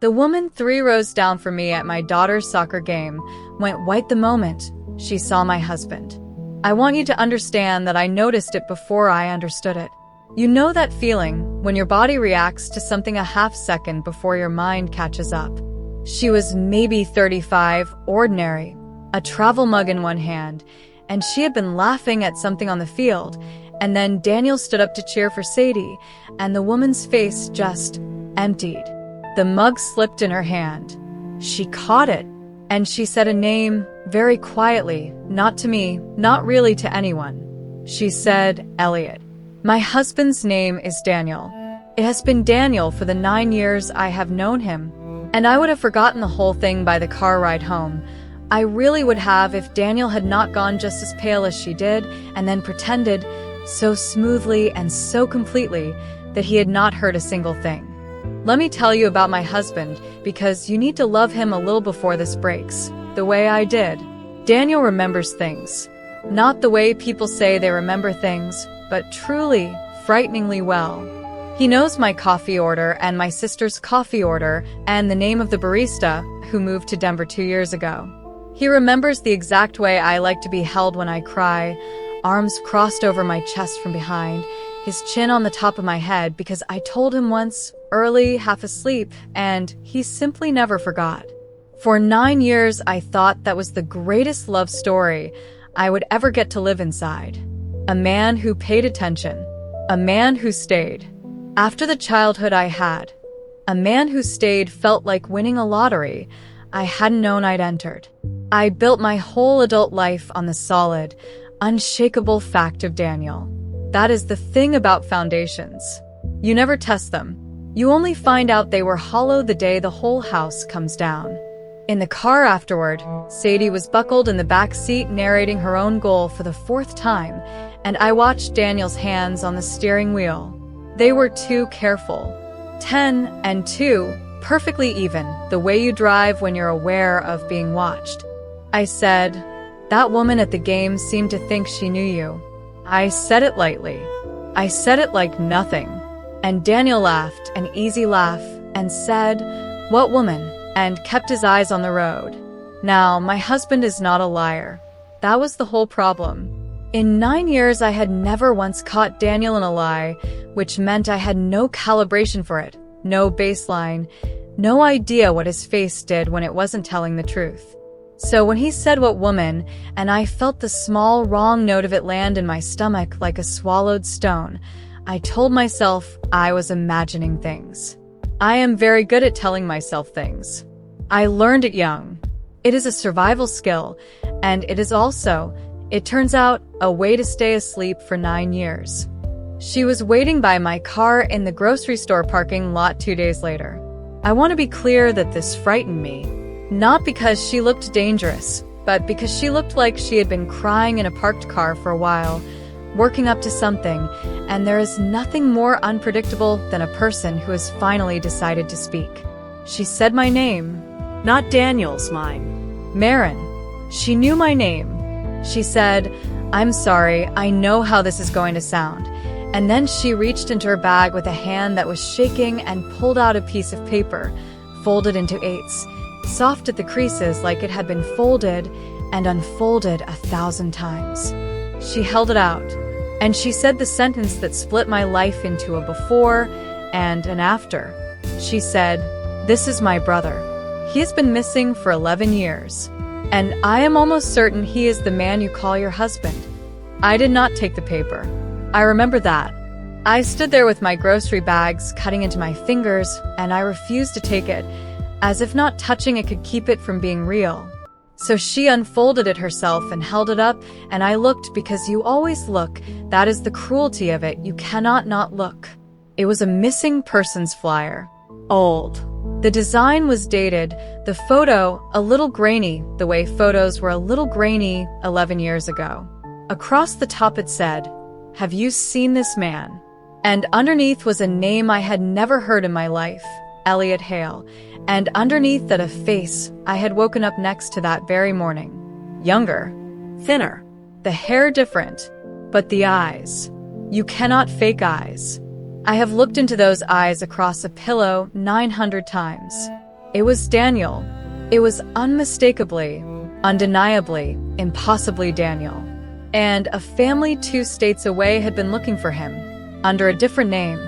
The woman 3 rows down from me at my daughter's soccer game went white the moment she saw my husband. I want you to understand that I noticed it before I understood it. You know that feeling when your body reacts to something a half second before your mind catches up. She was maybe 35, ordinary, a travel mug in one hand, and she had been laughing at something on the field, and then Daniel stood up to cheer for Sadie, and the woman's face just emptied. The mug slipped in her hand. She caught it, and she said a name very quietly, not to me, not really to anyone. She said, Elliot. My husband's name is Daniel. It has been Daniel for the 9 years I have known him, and I would have forgotten the whole thing by the car ride home. I really would have if Daniel had not gone just as pale as she did and then pretended so smoothly and so completely that he had not heard a single thing. Let me tell you about my husband, because you need to love him a little before this breaks, the way I did. Daniel remembers things. Not the way people say they remember things, but truly, frighteningly well. He knows my coffee order and my sister's coffee order and the name of the barista who moved to Denver 2 years ago. He remembers the exact way I like to be held when I cry, arms crossed over my chest from behind, his chin on the top of my head, because I told him once, early, half asleep, and he simply never forgot. For 9 years, I thought that was the greatest love story I would ever get to live inside. A man who paid attention. A man who stayed. After the childhood I had, a man who stayed felt like winning a lottery I hadn't known I'd entered. I built my whole adult life on the solid, unshakable fact of Daniel. That is the thing about foundations. You never test them. You only find out they were hollow the day the whole house comes down. In the car afterward, Sadie was buckled in the back seat narrating her own goal for the 4th time, and I watched Daniel's hands on the steering wheel. They were too careful. 10 and 2, perfectly even, the way you drive when you're aware of being watched. I said, that woman at the game seemed to think she knew you. I said it lightly. I said it like nothing. And Daniel laughed, an easy laugh, and said, what woman? And kept his eyes on the road. Now, my husband is not a liar. That was the whole problem. In 9 years, I had never once caught Daniel in a lie, which meant I had no calibration for it, no baseline, no idea what his face did when it wasn't telling the truth. So when he said what woman, and I felt the small wrong note of it land in my stomach like a swallowed stone, I told myself I was imagining things. I am very good at telling myself things. I learned it young. It is a survival skill, and it is also, it turns out, a way to stay asleep for 9 years. She was waiting by my car in the grocery store parking lot 2 days later. I want to be clear that this frightened me, not because she looked dangerous, but because she looked like she had been crying in a parked car for a while, working up to something, and there is nothing more unpredictable than a person who has finally decided to speak. She said my name. Not Daniel's, mine. Marin. She knew my name. She said, I'm sorry, I know how this is going to sound. And then she reached into her bag with a hand that was shaking and pulled out a piece of paper, folded into 8s, soft at the creases like it had been folded and unfolded 1,000 times. She held it out, and she said the sentence that split my life into a before and an after. She said, this is my brother. He has been missing for 11 years, and I am almost certain he is the man you call your husband. I did not take the paper. I remember that. I stood there with my grocery bags cutting into my fingers, and I refused to take it, as if not touching it could keep it from being real. So she unfolded it herself and held it up, and I looked because you always look. That is the cruelty of it. You cannot not look. It was a missing persons flyer. Old. The design was dated, the photo a little grainy, the way photos were a little grainy 11 years ago. Across the top it said, have you seen this man? And underneath was a name I had never heard in my life, Elliot Hale, and underneath that a face I had woken up next to that very morning. Younger, thinner, the hair different, but the eyes. You cannot fake eyes. I have looked into those eyes across a pillow 900 times. It was Daniel. It was unmistakably, undeniably, impossibly Daniel. And a family 2 states away had been looking for him, under a different name,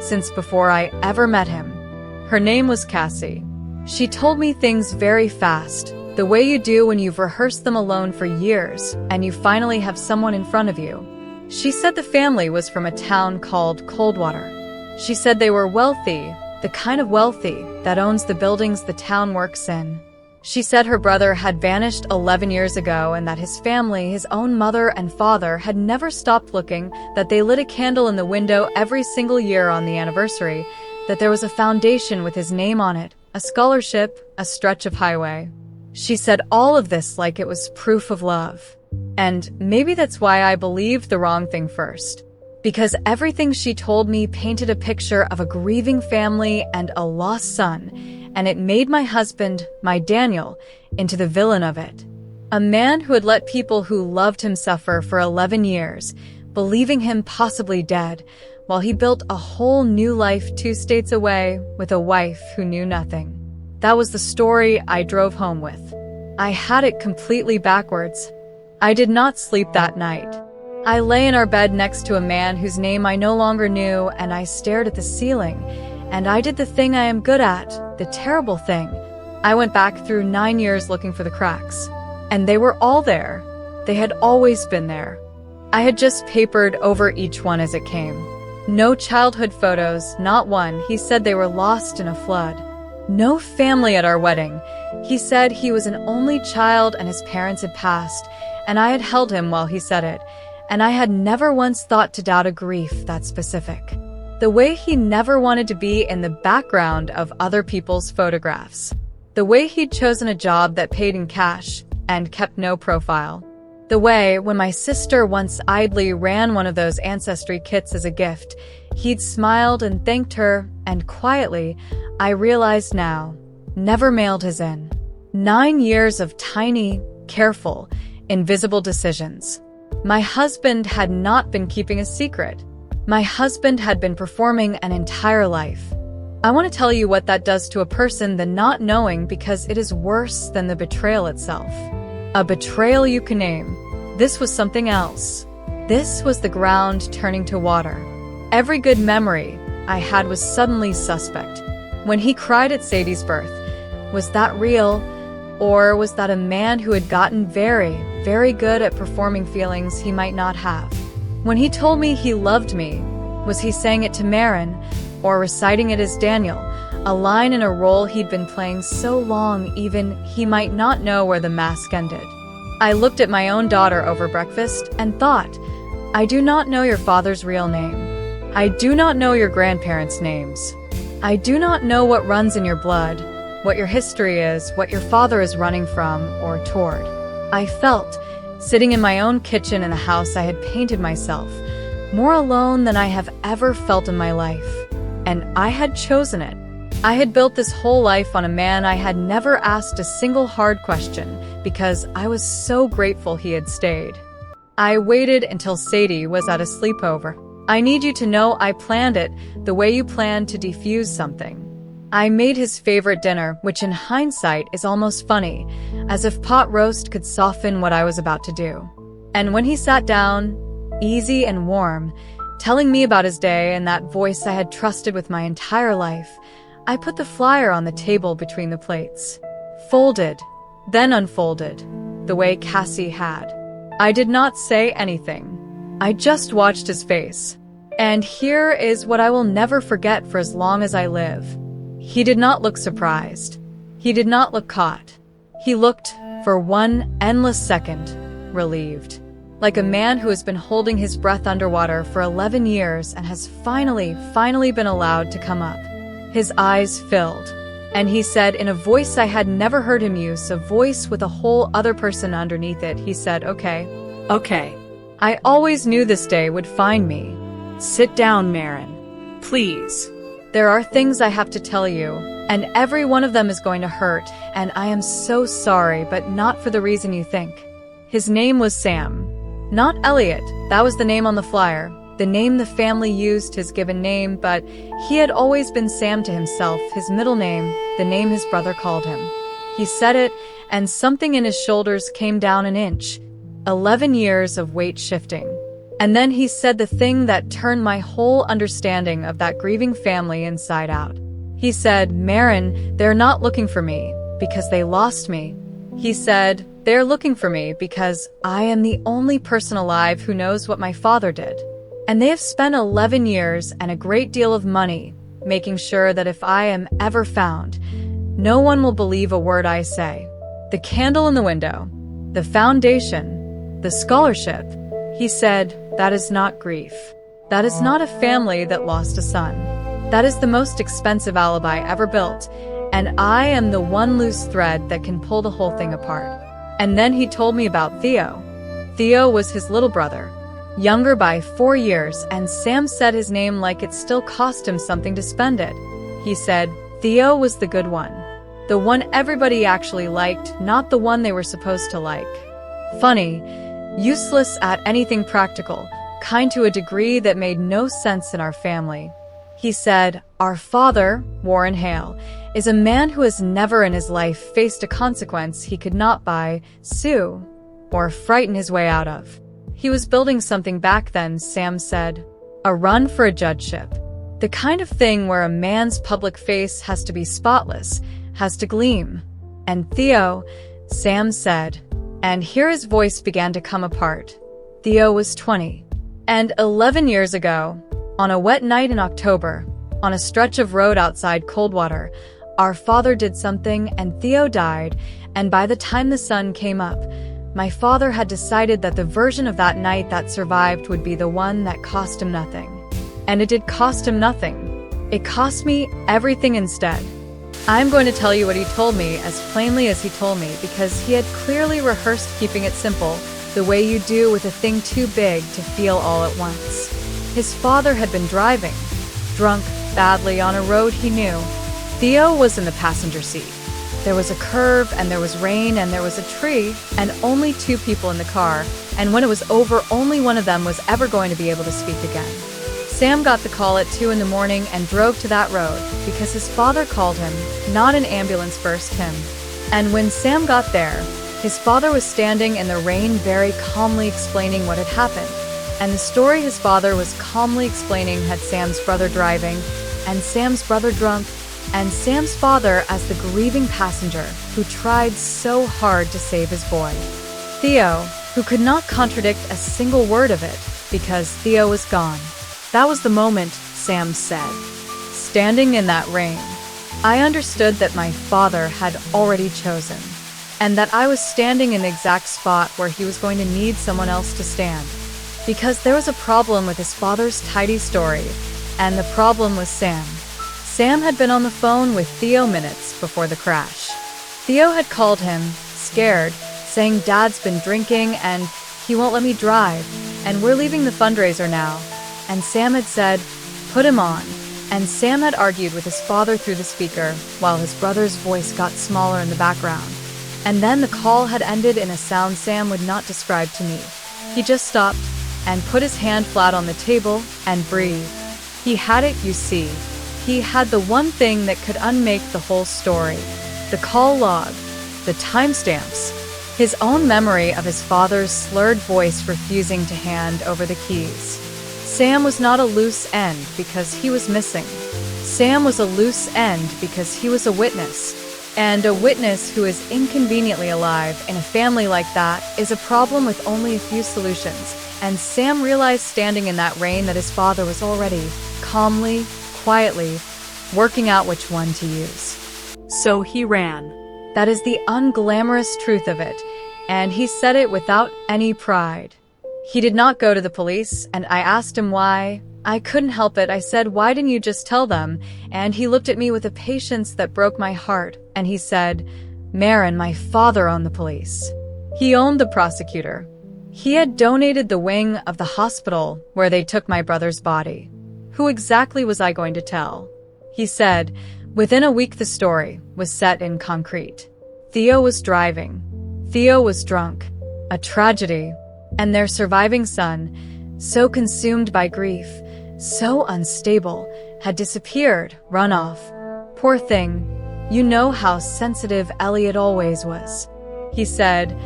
since before I ever met him. Her name was Cassie. She told me things very fast, the way you do when you've rehearsed them alone for years and you finally have someone in front of you. She said the family was from a town called Coldwater. She said they were wealthy, the kind of wealthy that owns the buildings the town works in. She said her brother had vanished 11 years ago and that his family, his own mother and father, had never stopped looking, that they lit a candle in the window every single year on the anniversary, that there was a foundation with his name on it, a scholarship, a stretch of highway. She said all of this like it was proof of love. And maybe that's why I believed the wrong thing first. Because everything she told me painted a picture of a grieving family and a lost son, and it made my husband, my Daniel, into the villain of it. A man who had let people who loved him suffer for 11 years, believing him possibly dead, while he built a whole new life 2 states away with a wife who knew nothing. That was the story I drove home with. I had it completely backwards. I did not sleep that night. I lay in our bed next to a man whose name I no longer knew, and I stared at the ceiling. And I did the thing I am good at, the terrible thing. I went back through 9 years looking for the cracks. And they were all there. They had always been there. I had just papered over each one as it came. No childhood photos, not one. He said they were lost in a flood. No family at our wedding. He said he was an only child and his parents had passed, and I had held him while he said it, and I had never once thought to doubt a grief that specific. The way he never wanted to be in the background of other people's photographs. The way he'd chosen a job that paid in cash and kept no profile. The way, when my sister once idly ran one of those ancestry kits as a gift, he'd smiled and thanked her, and quietly, I realized now, never mailed his in. 9 years of tiny, careful, invisible decisions. My husband had not been keeping a secret. My husband had been performing an entire life. I want to tell you what that does to a person, the not knowing, because it is worse than the betrayal itself. A betrayal you can name. This was something else. This was the ground turning to water. Every good memory I had was suddenly suspect. When he cried at Sadie's birth, was that real? Or was that a man who had gotten very, very good at performing feelings he might not have? When he told me he loved me, was he saying it to Marin, or reciting it as Daniel, a line in a role he'd been playing so long even he might not know where the mask ended? I looked at my own daughter over breakfast and thought, I do not know your father's real name. I do not know your grandparents' names. I do not know what runs in your blood, what your history is, what your father is running from or toward. I felt, sitting in my own kitchen in the house I had painted myself, more alone than I have ever felt in my life. And I had chosen it. I had built this whole life on a man I had never asked a single hard question because I was so grateful he had stayed. I waited until Sadie was at a sleepover. I need you to know I planned it the way you plan to defuse something. I made his favorite dinner, which in hindsight is almost funny, as if pot roast could soften what I was about to do. And when he sat down, easy and warm, telling me about his day and that voice I had trusted with my entire life, I put the flyer on the table between the plates. Folded, then unfolded, the way Cassie had. I did not say anything. I just watched his face. And here is what I will never forget for as long as I live. He did not look surprised. He did not look caught. He looked, for one endless second, relieved. Like a man who has been holding his breath underwater for 11 years and has finally been allowed to come up. His eyes filled, and he said in a voice I had never heard him use, a voice with a whole other person underneath it, he said, Okay. I always knew this day would find me. Sit down, Marin. Please. There are things I have to tell you, and every one of them is going to hurt, and I am so sorry, but not for the reason you think. His name was Sam. Not Elliot, that was the name on the flyer. The name the family used, his given name, but he had always been Sam to himself, his middle name, the name his brother called him. He said it, and something in his shoulders came down an inch. 11 years of weight shifting. And then he said the thing that turned my whole understanding of that grieving family inside out. He said, "Marin, they're not looking for me because they lost me." He said, "They're looking for me because I am the only person alive who knows what my father did. And they have spent 11 years and a great deal of money making sure that if I am ever found, no one will believe a word I say. The candle in the window, the foundation, the scholarship." He said, "That is not grief. That is not a family that lost a son. That is the most expensive alibi ever built, and I am the one loose thread that can pull the whole thing apart." And then he told me about Theo. Theo was his little brother, younger by 4 years, and Sam said his name like it still cost him something to spend it. He said, Theo was the good one. The one everybody actually liked, not the one they were supposed to like. Funny, useless at anything practical, kind to a degree that made no sense in our family. He said, "Our father, Warren Hale, is a man who has never in his life faced a consequence he could not buy, sue, or frighten his way out of. He was building something back then," Sam said. "A run for a judgeship. The kind of thing where a man's public face has to be spotless, has to gleam. And Theo," Sam said, and here his voice began to come apart. Theo was 20. And 11 years ago, on a wet night in October, on a stretch of road outside Coldwater, our father did something and Theo died, and by the time the sun came up, my father had decided that the version of that night that survived would be the one that cost him nothing. And it did cost him nothing. It cost me everything instead. I'm going to tell you what he told me as plainly as he told me, because he had clearly rehearsed keeping it simple, the way you do with a thing too big to feel all at once. His father had been driving, drunk, badly, on a road he knew. Theo was in the passenger seat. There was a curve, and there was rain, and there was a tree, and only 2 people in the car, and when it was over, only one of them was ever going to be able to speak again. Sam got the call at 2 in the morning and drove to that road because his father called him, not an ambulance burst him. And when Sam got there, his father was standing in the rain very calmly explaining what had happened. And the story his father was calmly explaining had Sam's brother driving, and Sam's brother drunk, and Sam's father as the grieving passenger who tried so hard to save his boy. Theo, who could not contradict a single word of it because Theo was gone. That was the moment, Sam said. Standing in that rain, I understood that my father had already chosen, and that I was standing in the exact spot where he was going to need someone else to stand. Because there was a problem with his father's tidy story, and the problem was Sam. Sam had been on the phone with Theo minutes before the crash. Theo had called him, scared, saying Dad's been drinking and he won't let me drive, and we're leaving the fundraiser now. And Sam had said, "Put him on." And Sam had argued with his father through the speaker, while his brother's voice got smaller in the background. And then the call had ended in a sound Sam would not describe to me. He just stopped and put his hand flat on the table and breathed. He had it, you see. He had the one thing that could unmake the whole story. The call log, the timestamps, his own memory of his father's slurred voice refusing to hand over the keys. Sam was not a loose end because he was missing. Sam was a loose end because he was a witness. And a witness who is inconveniently alive in a family like that is a problem with only a few solutions. And Sam realized standing in that rain that his father was already, calmly, quietly, working out which one to use. So he ran. That is the unglamorous truth of it. And he said it without any pride. He did not go to the police, and I asked him why. I couldn't help it. I said, "Why didn't you just tell them?" And he looked at me with a patience that broke my heart, and he said, "Marin, my father owned the police. He owned the prosecutor. He had donated the wing of the hospital where they took my brother's body. Who exactly was I going to tell?" He said, within a week the story was set in concrete. Theo was driving. Theo was drunk. A tragedy. And their surviving son, so consumed by grief, so unstable, had disappeared, run off. Poor thing. You know how sensitive Elliot always was. He said,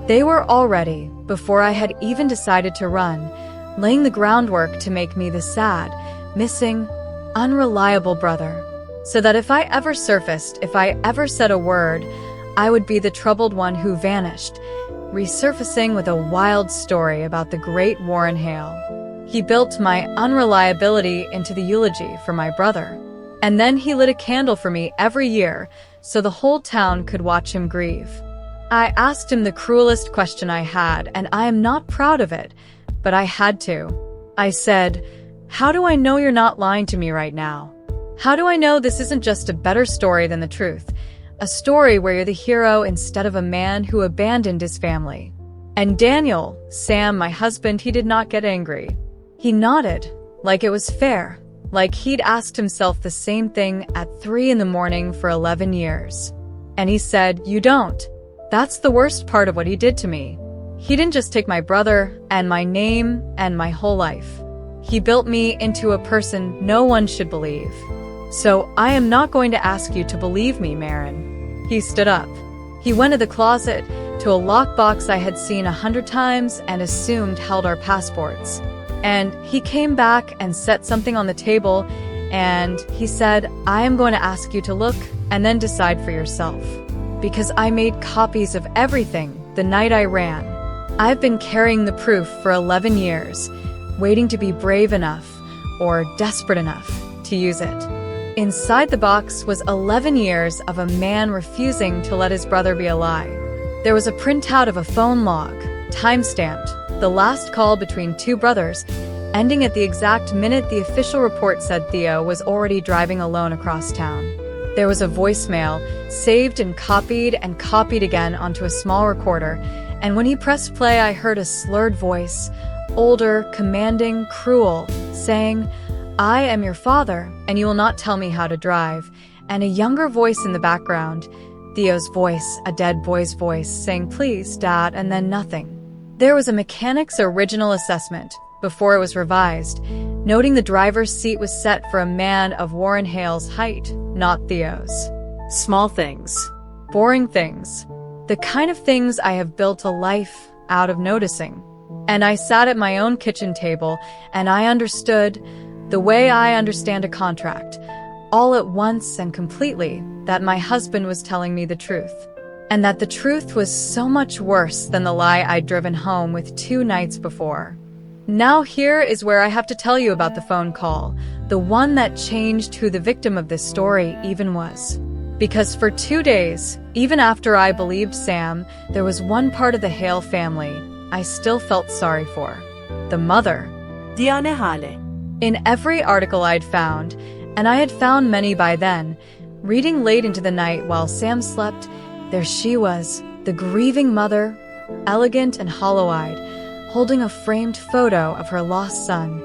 they were already, before I had even decided to run, laying the groundwork to make me the sad, missing, unreliable brother. So that if I ever surfaced, if I ever said a word, I would be the troubled one who vanished, resurfacing with a wild story about the great Warren Hale. He built my unreliability into the eulogy for my brother. And then he lit a candle for me every year so the whole town could watch him grieve. I asked him the cruelest question I had, and I am not proud of it, but I had to. I said, how do I know you're not lying to me right now? How do I know this isn't just a better story than the truth? A story where you're the hero instead of a man who abandoned his family. And Daniel, Sam, my husband, he did not get angry. He nodded, like it was fair, like he'd asked himself the same thing at 3 a.m. for 11 years. And he said, you don't. That's the worst part of what he did to me. He didn't just take my brother and my name and my whole life. He built me into a person no one should believe. So I am not going to ask you to believe me, Marin. He stood up. He went to the closet, to a lockbox I had seen 100 times and assumed held our passports. And he came back and set something on the table, and he said, I am going to ask you to look and then decide for yourself. Because I made copies of everything the night I ran. I've been carrying the proof for 11 years, waiting to be brave enough or desperate enough to use it. Inside the box was 11 years of a man refusing to let his brother be a lie. There was a printout of a phone log, time-stamped, the last call between two brothers, ending at the exact minute the official report said Theo was already driving alone across town. There was a voicemail, saved and copied again onto a small recorder, and when he pressed play I heard a slurred voice, older, commanding, cruel, saying, I am your father, and you will not tell me how to drive, and a younger voice in the background, Theo's voice, a dead boy's voice, saying, please, Dad, and then nothing. There was a mechanic's original assessment, before it was revised, noting the driver's seat was set for a man of Warren Hale's height, not Theo's. Small things. Boring things. The kind of things I have built a life out of noticing. And I sat at my own kitchen table, and I understood, the way I understand a contract, all at once and completely, that my husband was telling me the truth. And that the truth was so much worse than the lie I'd driven home with 2 nights before. Now here is where I have to tell you about the phone call, the one that changed who the victim of this story even was. Because for 2 days, even after I believed Sam, there was one part of the Hale family I still felt sorry for. The mother. Diane Hale. In every article I'd found, and I had found many by then, reading late into the night while Sam slept, there she was, the grieving mother, elegant and hollow-eyed, holding a framed photo of her lost son,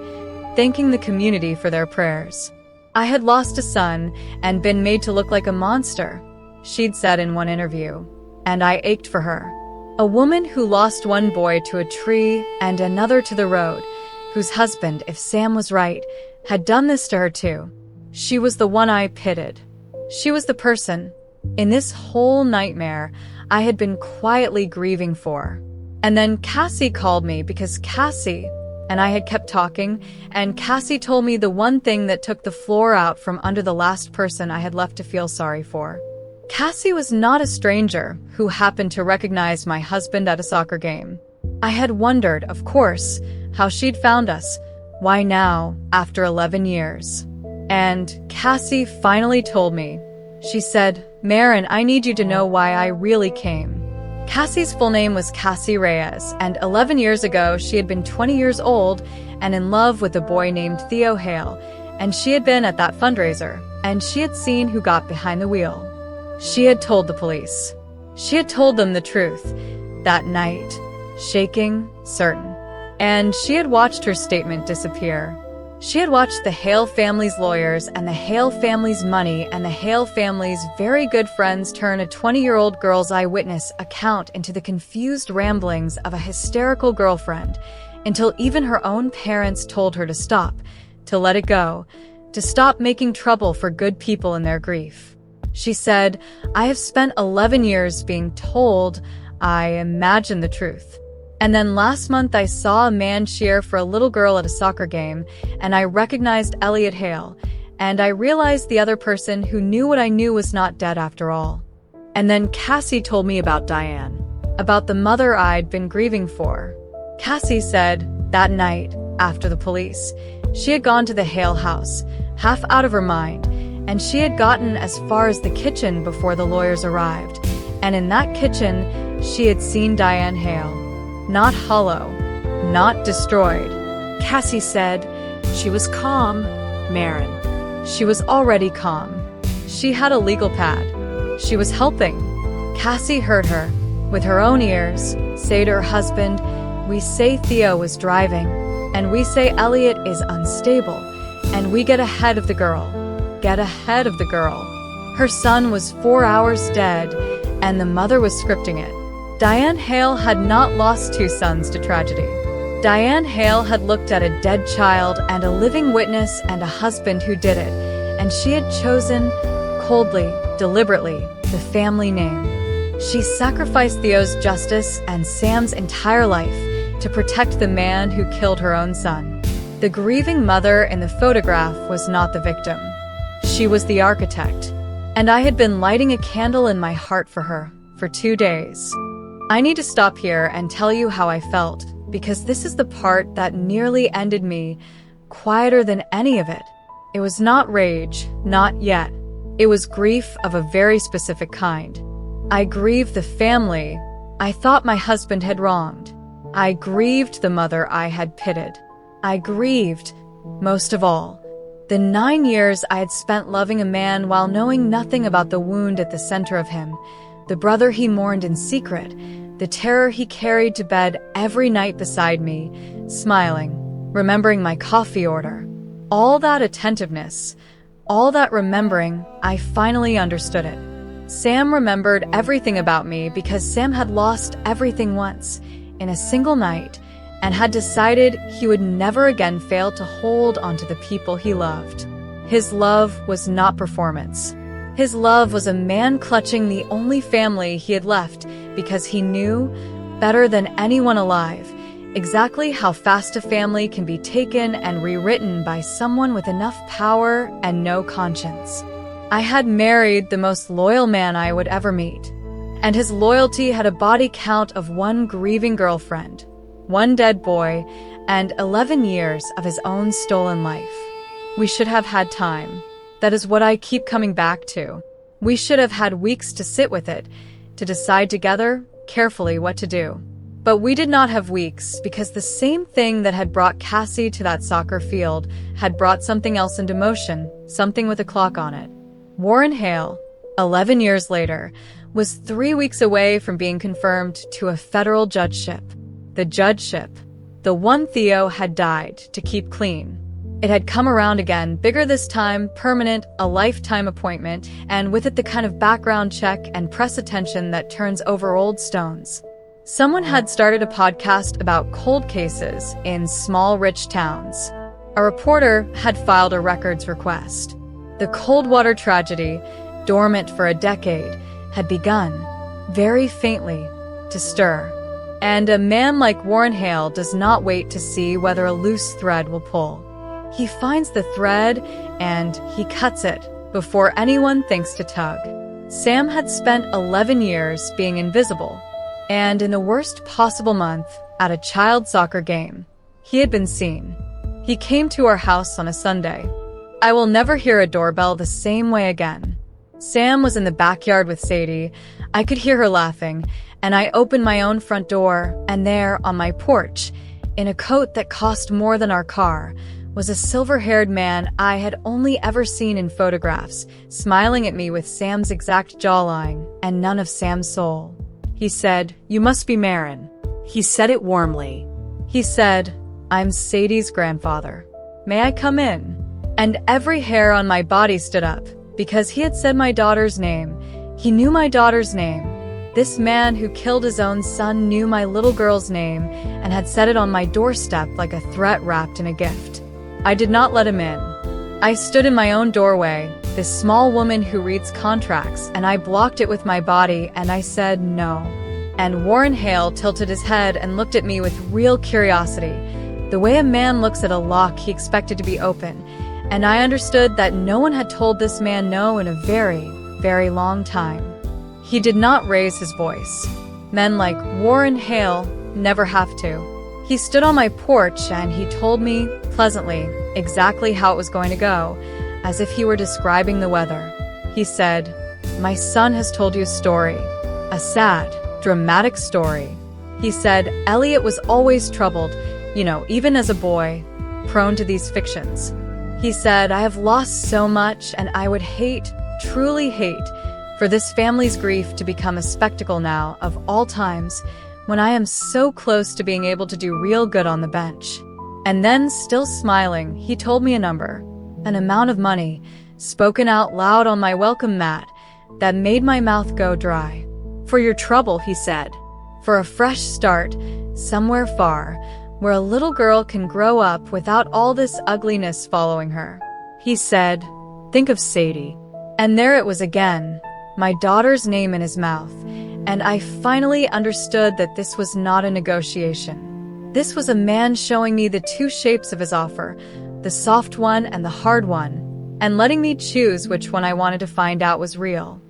thanking the community for their prayers. I had lost a son and been made to look like a monster, she'd said in one interview, and I ached for her. A woman who lost one boy to a tree and another to the road, whose husband, if Sam was right, had done this to her too. She was the one I pitied. She was the person, in this whole nightmare, I had been quietly grieving for. And then Cassie called me because Cassie and I had kept talking, and Cassie told me the one thing that took the floor out from under the last person I had left to feel sorry for. Cassie was not a stranger who happened to recognize my husband at a soccer game. I had wondered, of course, how she'd found us. Why now, after 11 years? And Cassie finally told me. She said, Marin, I need you to know why I really came. Cassie's full name was Cassie Reyes, and 11 years ago she had been 20 years old and in love with a boy named Theo Hale, and she had been at that fundraiser, and she had seen who got behind the wheel. She had told the police. She had told them the truth. That night, shaking, certain. And she had watched her statement disappear. She had watched the Hale family's lawyers and the Hale family's money and the Hale family's very good friends turn a 20-year-old girl's eyewitness account into the confused ramblings of a hysterical girlfriend, until even her own parents told her to stop, to let it go, to stop making trouble for good people in their grief. She said, "I have spent 11 years being told I imagine the truth. And then last month I saw a man cheer for a little girl at a soccer game, and I recognized Hale, and I realized the other person who knew what I knew was not dead after all." And then Cassie told me about Diane, about the mother I'd been grieving for. Cassie said that night, after the police, she had gone to the Hale house, half out of her mind, and she had gotten as far as the kitchen before the lawyers arrived. And in that kitchen, she had seen Diane Hale. Not hollow, not destroyed. Cassie said, "She was calm, Marin. She was already calm. She had a legal pad. She was helping." Cassie heard her, with her own ears, say to her husband, "We say Theo was driving, and we say Elliot is unstable, and we get ahead of the girl. Get ahead of the girl." Her son was 4 hours dead, and the mother was scripting it. Diane Hale had not lost 2 sons to tragedy. Diane Hale had looked at a dead child and a living witness and a husband who did it, and she had chosen, coldly, deliberately, the family name. She sacrificed Theo's justice and Sam's entire life to protect the man who killed her own son. The grieving mother in the photograph was not the victim. She was the architect, and I had been lighting a candle in my heart for her for 2 days. I need to stop here and tell you how I felt, because this is the part that nearly ended me, quieter than any of it. It was not rage, not yet. It was grief of a very specific kind. I grieved the family I thought my husband had wronged. I grieved the mother I had pitied. I grieved, most of all, the 9 years I had spent loving a man while knowing nothing about the wound at the center of him, the brother he mourned in secret, the terror he carried to bed every night beside me, smiling, remembering my coffee order. All that attentiveness, all that remembering, I finally understood it. Sam remembered everything about me because Sam had lost everything once, in a single night, and had decided he would never again fail to hold onto the people he loved. His love was not performance. His love was a man clutching the only family he had left because he knew, better than anyone alive, exactly how fast a family can be taken and rewritten by someone with enough power and no conscience. I had married the most loyal man I would ever meet, and his loyalty had a body count of 1 grieving girlfriend, 1 dead boy, and 11 years of his own stolen life. We should have had time. That is what I keep coming back to. We should have had weeks to sit with it, to decide together, carefully, what to do. But we did not have weeks because the same thing that had brought Cassie to that soccer field had brought something else into motion, something with a clock on it. Warren Hale, 11 years later, was 3 weeks away from being confirmed to a federal judgeship. The judgeship, the one Theo had died to keep clean. It had come around again, bigger this time, permanent, a lifetime appointment, and with it the kind of background check and press attention that turns over old stones. Someone had started a podcast about cold cases in small, rich towns. A reporter had filed a records request. The Coldwater tragedy, dormant for a decade, had begun, very faintly, to stir. And a man like Warren Hale does not wait to see whether a loose thread will pull. He finds the thread and he cuts it before anyone thinks to tug. Sam had spent 11 years being invisible, and in the worst possible month, at a child soccer game, he had been seen. He came to our house on a Sunday. I will never hear a doorbell the same way again. Sam was in the backyard with Sadie. I could hear her laughing, and I opened my own front door, and there, on my porch, in a coat that cost more than our car, was a silver-haired man I had only ever seen in photographs, smiling at me with Sam's exact jawline and none of Sam's soul. He said, "You must be Marin." He said it warmly. He said, "I'm Sadie's grandfather. May I come in?" And every hair on my body stood up, because he had said my daughter's name. He knew my daughter's name. This man who killed his own son knew my little girl's name and had set it on my doorstep like a threat wrapped in a gift. I did not let him in. I stood in my own doorway, this small woman who reads contracts, and I blocked it with my body, and I said no. And Warren Hale tilted his head and looked at me with real curiosity, the way a man looks at a lock he expected to be open, and I understood that no one had told this man no in a very, very long time. He did not raise his voice. Men like Warren Hale never have to. He stood on my porch and he told me, pleasantly, exactly how it was going to go, as if he were describing the weather. He said, "My son has told you a story, a sad, dramatic story." He said, "Elliot was always troubled, even as a boy, prone to these fictions." He said, "I have lost so much and I would hate, truly hate, for this family's grief to become a spectacle now of all times when I am so close to being able to do real good on the bench." And then, still smiling, he told me a number, an amount of money, spoken out loud on my welcome mat, that made my mouth go dry. "For your trouble," he said, "for a fresh start, somewhere far, where a little girl can grow up without all this ugliness following her." He said, "Think of Sadie." And there it was again, my daughter's name in his mouth, and I finally understood that this was not a negotiation. This was a man showing me the two shapes of his offer, the soft one and the hard one, and letting me choose which one I wanted to find out was real.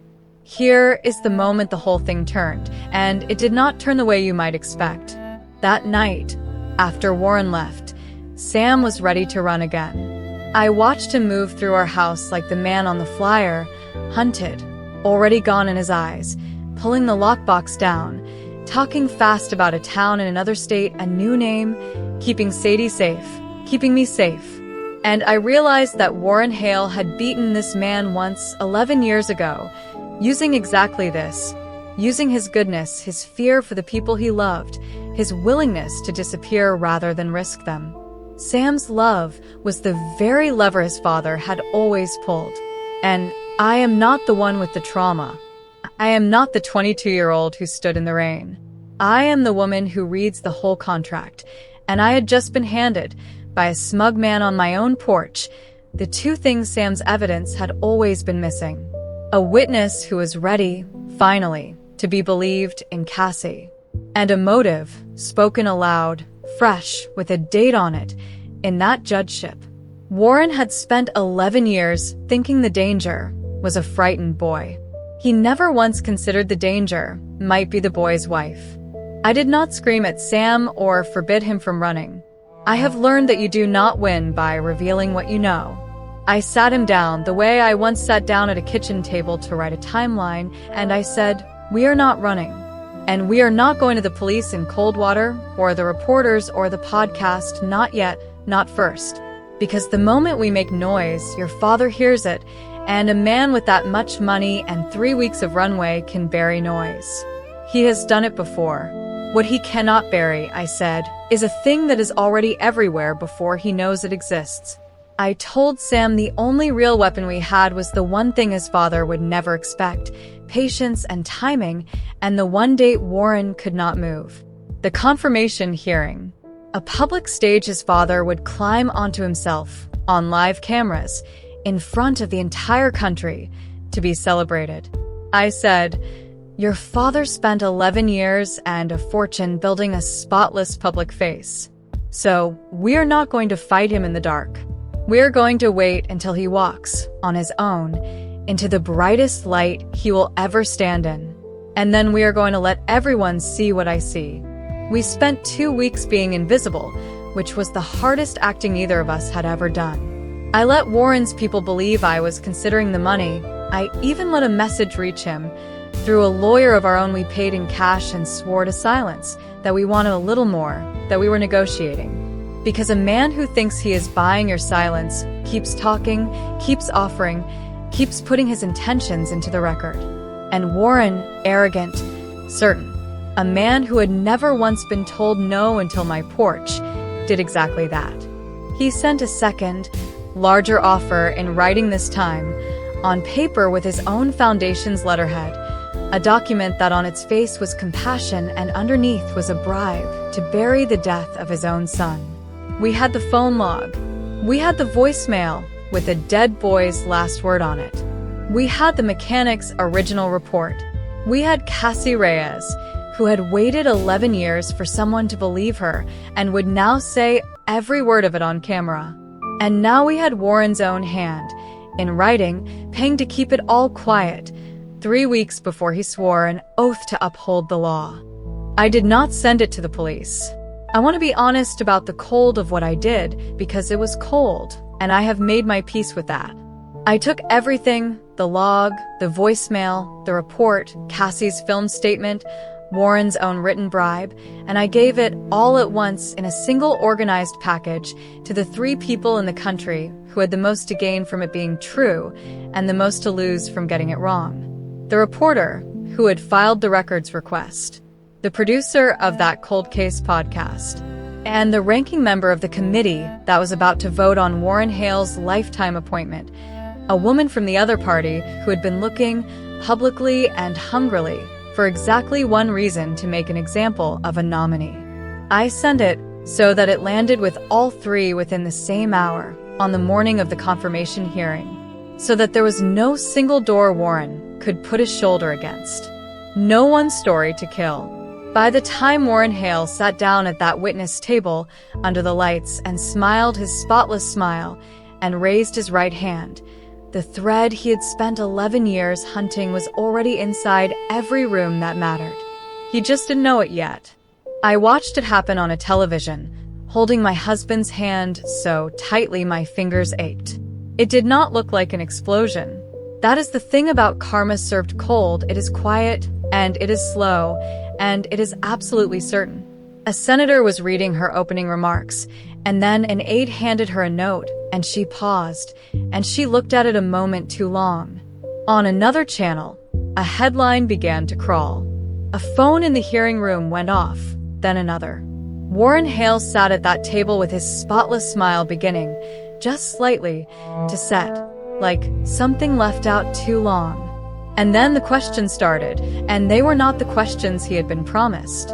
Here is the moment the whole thing turned, and it did not turn the way you might expect. That night, after Warren left, Sam was ready to run again. I watched him move through our house like the man on the flyer, hunted, already gone in his eyes, pulling the lockbox down, talking fast about a town in another state, a new name, keeping Sadie safe, keeping me safe. And I realized that Warren Hale had beaten this man once, 11 years ago, using exactly this, using his goodness, his fear for the people he loved, his willingness to disappear rather than risk them. Sam's love was the very lever his father had always pulled. And I am not the one with the trauma. I am not the 22-year-old who stood in the rain. I am the woman who reads the whole contract, and I had just been handed, by a smug man on my own porch, the two things Sam's evidence had always been missing. A witness who was ready, finally, to be believed in Cassie. And a motive, spoken aloud, fresh, with a date on it, in that judgeship. Warren had spent 11 years thinking the danger was a frightened boy. He never once considered the danger might be the boy's wife. I did not scream at Sam or forbid him from running. I have learned that you do not win by revealing what you know. I sat him down the way I once sat down at a kitchen table to write a timeline, and I said, "We are not running. And we are not going to the police in cold water, or the reporters, or the podcast, not yet, not first. Because the moment we make noise, your father hears it, and a man with that much money and 3 weeks of runway can bury noise. He has done it before. What he cannot bury," I said, "is a thing that is already everywhere before he knows it exists." I told Sam the only real weapon we had was the one thing his father would never expect, patience and timing, and the one date Warren could not move. The confirmation hearing. A public stage his father would climb onto himself, on live cameras, in front of the entire country, to be celebrated. I said, "Your father spent 11 years and a fortune building a spotless public face. So, we're not going to fight him in the dark. We're going to wait until he walks, on his own, into the brightest light he will ever stand in. And then we are going to let everyone see what I see." We spent 2 weeks being invisible, which was the hardest acting either of us had ever done. I let Warren's people believe I was considering the money. I even let a message reach him. Through a lawyer of our own we paid in cash and swore to silence, that we wanted a little more, that we were negotiating. Because a man who thinks he is buying your silence keeps talking, keeps offering, keeps putting his intentions into the record. And Warren, arrogant, certain, a man who had never once been told no until my porch, did exactly that. He sent a second, larger offer in writing this time, on paper with his own foundation's letterhead, A document that on its face was compassion and underneath was a bribe to bury the death of his own son. We had the phone log. We had the voicemail with a dead boy's last word on it. We had the mechanic's original report. We had Cassie Reyes, who had waited 11 years for someone to believe her and would now say every word of it on camera. And now we had Warren's own hand, in writing, paying to keep it all quiet, 3 weeks before he swore an oath to uphold the law. I did not send it to the police. I want to be honest about the cold of what I did because it was cold, and I have made my peace with that. I took everything, the log, the voicemail, the report, Cassie's film statement, Warren's own written bribe, and I gave it all at once in a single organized package to the 3 people in the country who had the most to gain from it being true and the most to lose from getting it wrong. The reporter who had filed the records request, the producer of that cold case podcast, and the ranking member of the committee that was about to vote on Warren Hale's lifetime appointment, a woman from the other party who had been looking publicly and hungrily for exactly one reason to make an example of a nominee. I sent it so that it landed with all 3 within the same hour on the morning of the confirmation hearing, so that there was no single door Warren could put his shoulder against. No one story to kill. By the time Warren Hale sat down at that witness table under the lights and smiled his spotless smile and raised his right hand, the thread he had spent 11 years hunting was already inside every room that mattered. He just didn't know it yet. I watched it happen on a television, holding my husband's hand so tightly my fingers ached. It did not look like an explosion. That is the thing about karma served cold. It is quiet, and it is slow, and it is absolutely certain. A senator was reading her opening remarks, and then an aide handed her a note, and she paused, and she looked at it a moment too long. On another channel, a headline began to crawl. A phone in the hearing room went off, then another. Warren Hale sat at that table with his spotless smile beginning, just slightly, to set, like something left out too long. And then the questions started, and they were not the questions he had been promised.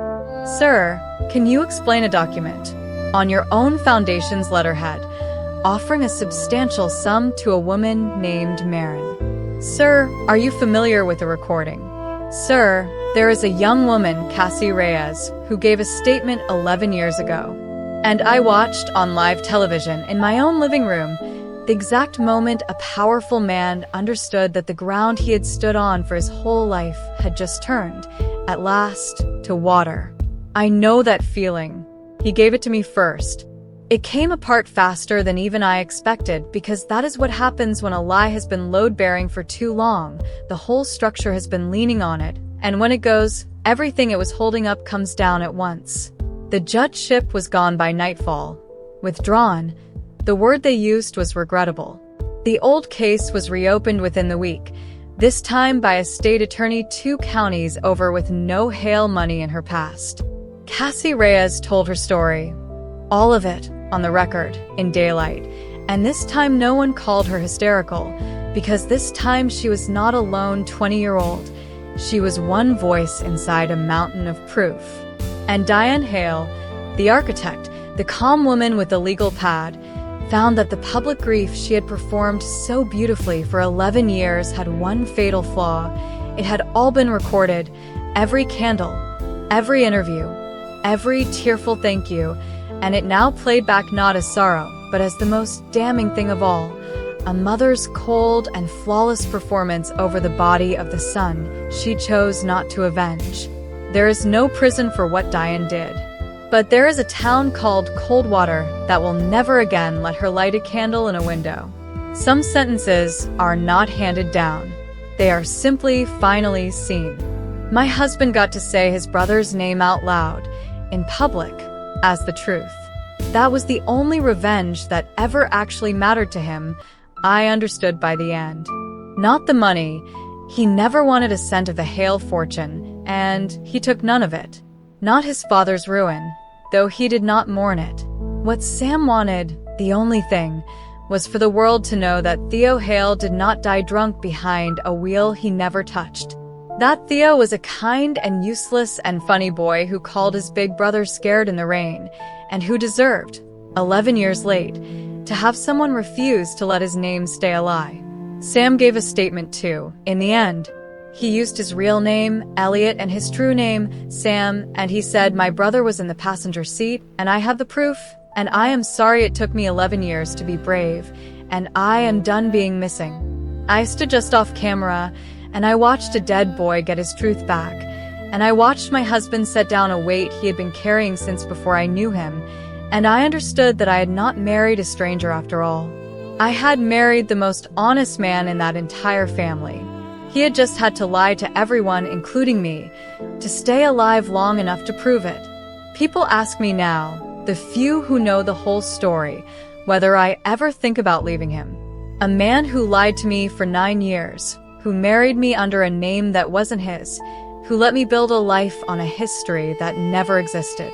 Sir, can you explain a document on your own foundation's letterhead, offering a substantial sum to a woman named Marin? Sir, are you familiar with the recording? Sir, there is a young woman, Cassie Reyes, who gave a statement 11 years ago. And I watched on live television in my own living room the exact moment a powerful man understood that the ground he had stood on for his whole life had just turned, at last, to water. I know that feeling. He gave it to me first. It came apart faster than even I expected, because that is what happens when a lie has been load-bearing for too long. The whole structure has been leaning on it, and when it goes, everything it was holding up comes down at once. The judgeship was gone by nightfall. Withdrawn. The word they used was regrettable. The old case was reopened within the week, this time by a state attorney 2 counties over with no Hale money in her past. Cassie Reyes told her story, all of it, on the record, in daylight, and this time no one called her hysterical, because this time she was not a lone 20-year-old. She was one voice inside a mountain of proof. And Diane Hale, the architect, the calm woman with the legal pad, found that the public grief she had performed so beautifully for 11 years had one fatal flaw. It had all been recorded, every candle, every interview, every tearful thank you, and it now played back not as sorrow, but as the most damning thing of all, a mother's cold and flawless performance over the body of the son she chose not to avenge. There is no prison for what Diane did. But there is a town called Coldwater that will never again let her light a candle in a window. Some sentences are not handed down. They are simply finally seen. My husband got to say his brother's name out loud, in public, as the truth. That was the only revenge that ever actually mattered to him, I understood by the end. Not the money. He never wanted a cent of the Hale fortune, and he took none of it. Not his father's ruin, though he did not mourn it. What Sam wanted, the only thing, was for the world to know that Theo Hale did not die drunk behind a wheel he never touched. That Theo was a kind and useless and funny boy who called his big brother scared in the rain, and who deserved, 11 years late, to have someone refuse to let his name stay a lie. Sam gave a statement too. In the end, he used his real name, Elliot, and his true name, Sam, and he said, "My brother was in the passenger seat, and I have the proof, and I am sorry it took me 11 years to be brave, and I am done being missing." I stood just off camera, and I watched a dead boy get his truth back, and I watched my husband set down a weight he had been carrying since before I knew him, and I understood that I had not married a stranger after all. I had married the most honest man in that entire family. He had just had to lie to everyone, including me, to stay alive long enough to prove it. People ask me now, the few who know the whole story, whether I ever think about leaving him. A man who lied to me for 9 years, who married me under a name that wasn't his, who let me build a life on a history that never existed.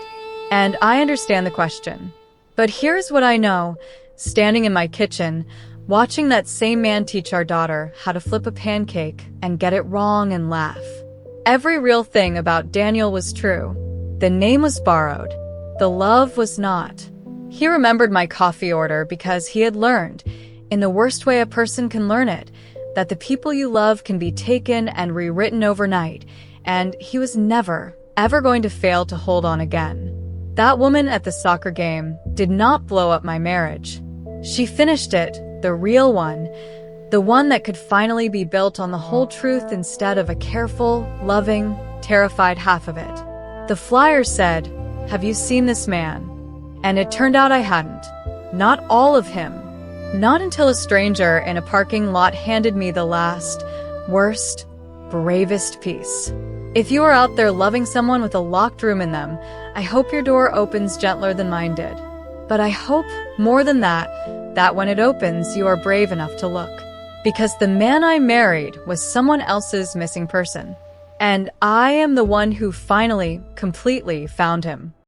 And I understand the question. But here's what I know, standing in my kitchen, watching that same man teach our daughter how to flip a pancake and get it wrong and laugh. Every real thing about Daniel was true. The name was borrowed. The love was not. He remembered my coffee order because he had learned, in the worst way a person can learn it, that the people you love can be taken and rewritten overnight, and he was never, ever going to fail to hold on again. That woman at the soccer game did not blow up my marriage. She finished it, the real one, the one that could finally be built on the whole truth instead of a careful, loving, terrified half of it. The flyer said, "Have you seen this man?" And it turned out I hadn't. Not all of him. Not until a stranger in a parking lot handed me the last, worst, bravest piece. If you are out there loving someone with a locked room in them, I hope your door opens gentler than mine did. But I hope, more than that when it opens, you are brave enough to look. Because the man I married was someone else's missing person. And I am the one who finally, completely found him.